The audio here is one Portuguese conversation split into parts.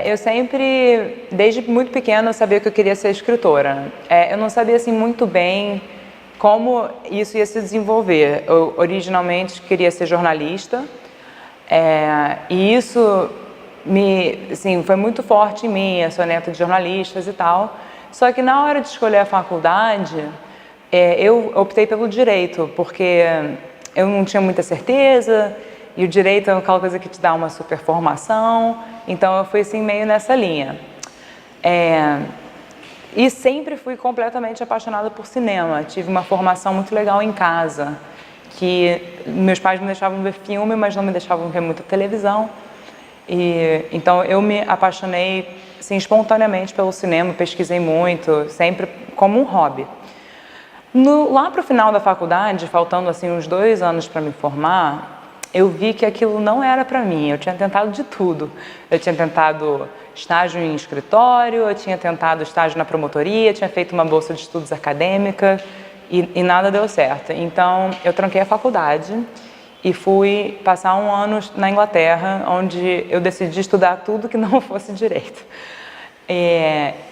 Eu sempre, desde muito pequena, eu sabia que eu queria ser escritora. Eu não sabia assim muito bem como isso ia se desenvolver. Eu originalmente queria ser jornalista, e isso assim, foi muito forte em mim. Eu sou neta de jornalistas e tal. Só que na hora de escolher a faculdade, eu optei pelo direito, porque eu não tinha muita certeza, e o direito é aquela coisa que te dá uma super formação, então eu fui assim meio nessa linha. E sempre fui completamente apaixonada por cinema. Tive uma formação muito legal em casa, que meus pais me deixavam ver filme, mas não me deixavam ver muita televisão. E então eu me apaixonei assim, espontaneamente pelo cinema, pesquisei muito, sempre como um hobby. Lá para o final da faculdade, faltando assim uns 2 anos para me formar, eu vi que aquilo não era para mim. Eu tinha tentado de tudo. Eu tinha tentado estágio em escritório, eu tinha tentado estágio na promotoria, tinha feito uma bolsa de estudos acadêmica e nada deu certo. Então eu tranquei a faculdade e fui passar 1 ano na Inglaterra, onde eu decidi estudar tudo que não fosse direito.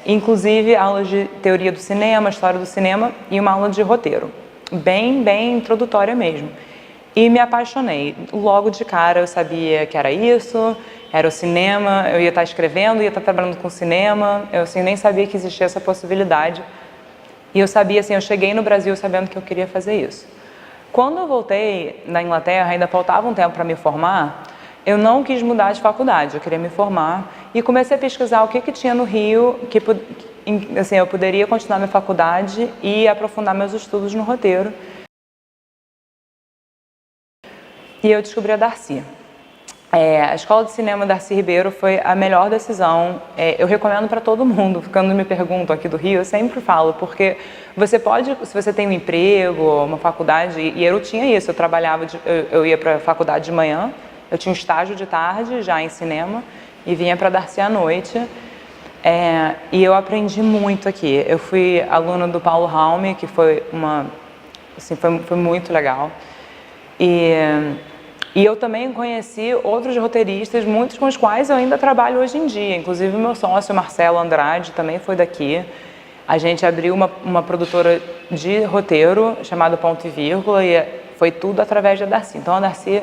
Inclusive aulas de teoria do cinema, história do cinema e uma aula de roteiro, bem introdutória mesmo. E me apaixonei. Logo de cara eu sabia que era isso, era o cinema, eu ia estar escrevendo, ia estar trabalhando com cinema, eu assim, nem sabia que existia essa possibilidade. E eu sabia, assim, eu cheguei no Brasil sabendo que eu queria fazer isso. Quando eu voltei da Inglaterra, ainda faltava um tempo para me formar, eu não quis mudar de faculdade, eu queria me formar e comecei a pesquisar o que tinha no Rio, que assim, eu poderia continuar minha faculdade e aprofundar meus estudos no roteiro. E eu descobri a Darcy. A Escola de Cinema Darcy Ribeiro foi a melhor decisão. Eu recomendo para todo mundo. Quando me perguntam aqui do Rio, eu sempre falo, porque você pode, se você tem um emprego, uma faculdade, e eu tinha isso, eu ia para a faculdade de manhã, eu tinha um estágio de tarde já em cinema e vinha para Darcy à noite. E eu aprendi muito aqui. Eu fui aluna do Paulo Raume, que foi foi muito legal. E eu também conheci outros roteiristas, muitos com os quais eu ainda trabalho hoje em dia. Inclusive o meu sócio, Marcelo Andrade, também foi daqui. A gente abriu uma produtora de roteiro chamada Ponto e Vírgula e foi tudo através da Darcy. Então a Darcy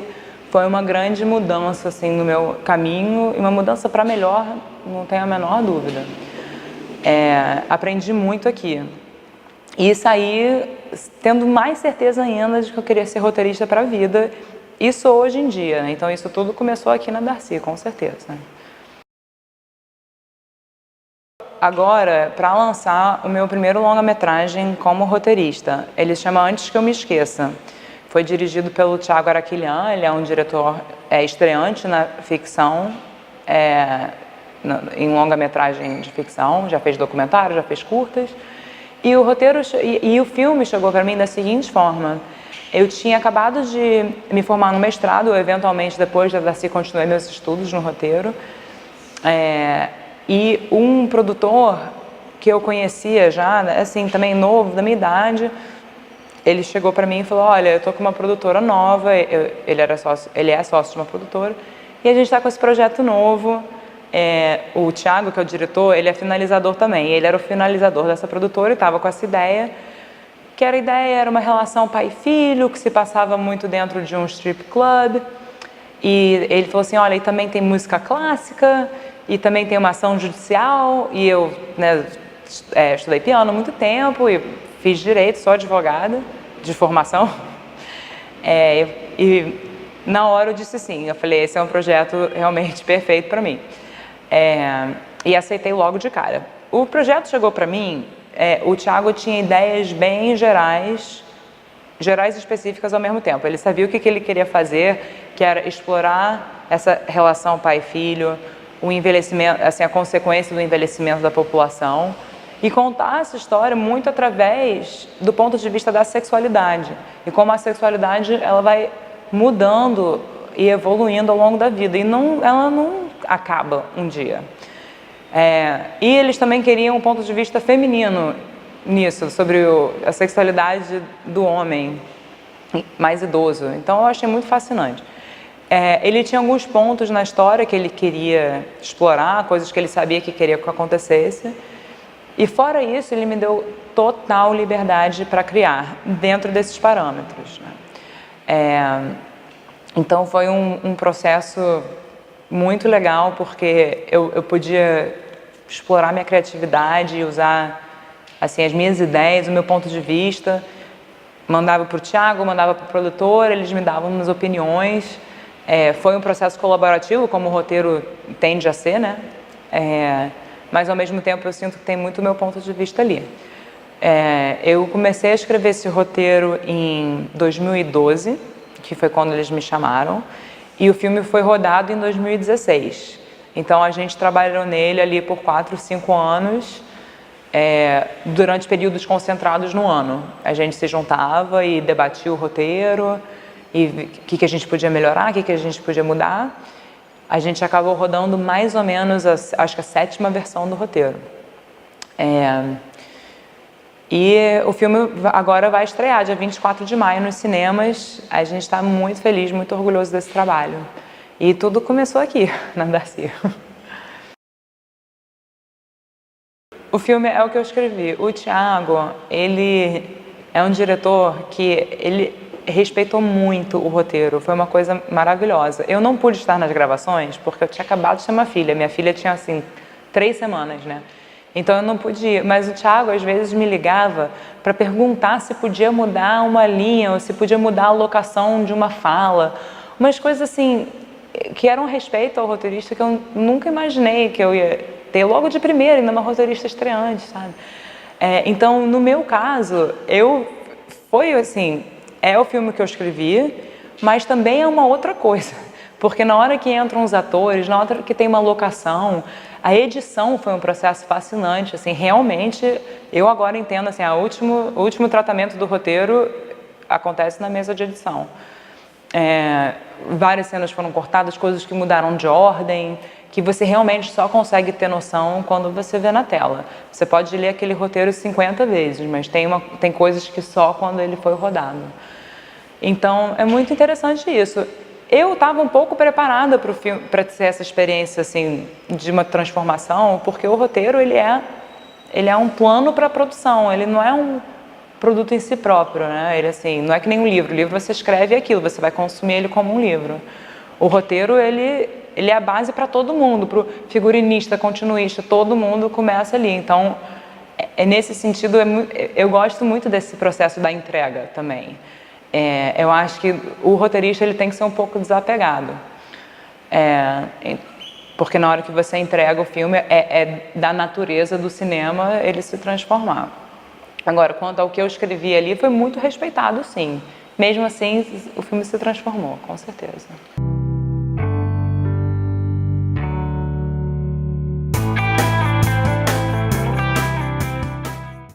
foi uma grande mudança assim, no meu caminho, e uma mudança para melhor, não tenho a menor dúvida. Aprendi muito aqui. E saí tendo mais certeza ainda de que eu queria ser roteirista para a vida. Isso hoje em dia, né? Então isso tudo começou aqui na Darcy, com certeza. Agora, para lançar o meu primeiro longa-metragem como roteirista, ele chama Antes que eu me esqueça. Foi dirigido pelo Thiago Araquilhan, ele é um diretor estreante na ficção, em longa-metragem de ficção, já fez documentário, já fez curtas. E o roteiro e o filme chegou para mim da seguinte forma: eu tinha acabado de me formar no mestrado, eu, eventualmente depois da Darcy continuei meus estudos no roteiro, e um produtor que eu conhecia já, assim, também novo, da minha idade, ele chegou para mim e falou: olha, eu tô com uma produtora nova, ele é sócio de uma produtora, e a gente está com esse projeto novo. O Thiago, que é o diretor, ele é finalizador também. Ele era o finalizador dessa produtora e estava com essa ideia, que era uma relação pai e filho, que se passava muito dentro de um strip club. E ele falou assim: olha, e também tem música clássica, e também tem uma ação judicial. E eu, né, estudei piano há muito tempo e fiz direito, sou advogada de formação. E na hora eu disse sim, eu falei: esse é um projeto realmente perfeito para mim. E aceitei logo de cara. O projeto chegou para mim, o Thiago tinha ideias bem gerais e específicas ao mesmo tempo. Ele sabia o que ele queria fazer, que era explorar essa relação pai-filho, o envelhecimento, assim, a consequência do envelhecimento da população, e contar essa história muito através do ponto de vista da sexualidade, e como a sexualidade ela vai mudando e evoluindo ao longo da vida, e ela não acaba um dia. E eles também queriam um ponto de vista feminino nisso, sobre a sexualidade do homem mais idoso. Então eu achei muito fascinante. Ele tinha alguns pontos na história que ele queria explorar, coisas que ele sabia que queria que acontecesse. E fora isso, ele me deu total liberdade para criar, dentro desses parâmetros, né? Então foi um processo muito legal, porque eu podia explorar minha criatividade, usar assim, as minhas ideias, o meu ponto de vista. Mandava para o Thiago, mandava para o produtor, eles me davam umas opiniões. Foi um processo colaborativo, como o roteiro tende a ser, né? Mas ao mesmo tempo eu sinto que tem muito o meu ponto de vista ali. Eu comecei a escrever esse roteiro em 2012, que foi quando eles me chamaram, e o filme foi rodado em 2016. Então a gente trabalhou nele ali por 4, 5 anos, durante períodos concentrados no ano. A gente se juntava e debatia o roteiro, e o que a gente podia melhorar, o que a gente podia mudar. A gente acabou rodando mais ou menos, acho que a 7ª versão do roteiro. E o filme agora vai estrear, dia 24 de maio, nos cinemas. A gente está muito feliz, muito orgulhoso desse trabalho. E tudo começou aqui, na Darcy. O filme é o que eu escrevi. O Thiago, ele é um diretor que ele respeitou muito o roteiro. Foi uma coisa maravilhosa. Eu não pude estar nas gravações porque eu tinha acabado de ter uma filha. Minha filha tinha, assim, 3 semanas, né? Então eu não podia. Mas o Thiago, às vezes, me ligava para perguntar se podia mudar uma linha ou se podia mudar a locação de uma fala. Umas coisas, assim, que eram respeito ao roteirista que eu nunca imaginei que eu ia ter logo de primeira, ainda uma roteirista estreante, sabe? Então, no meu caso, foi assim, é o filme que eu escrevi, mas também é uma outra coisa, porque na hora que entram os atores, na hora que tem uma locação, a edição foi um processo fascinante, assim, realmente, eu agora entendo, assim, o último tratamento do roteiro acontece na mesa de edição. Várias cenas foram cortadas, coisas que mudaram de ordem, que você realmente só consegue ter noção quando você vê na tela. Você pode ler aquele roteiro 50 vezes, mas tem coisas que só quando ele foi rodado. Então, é muito interessante isso. Eu estava um pouco preparada para ter essa experiência assim, de uma transformação, porque o roteiro ele é um plano para a produção, ele não é um produto em si próprio, né? Ele assim, não é que nem um livro. O livro você escreve aquilo, você vai consumir ele como um livro. O roteiro ele é a base para todo mundo, para o figurinista, continuista, todo mundo começa ali. Então, nesse sentido, eu gosto muito desse processo da entrega também. Eu acho que o roteirista ele tem que ser um pouco desapegado, porque na hora que você entrega o filme é da natureza do cinema ele se transformar. Agora, quanto ao que eu escrevi ali, foi muito respeitado, sim. Mesmo assim, o filme se transformou, com certeza.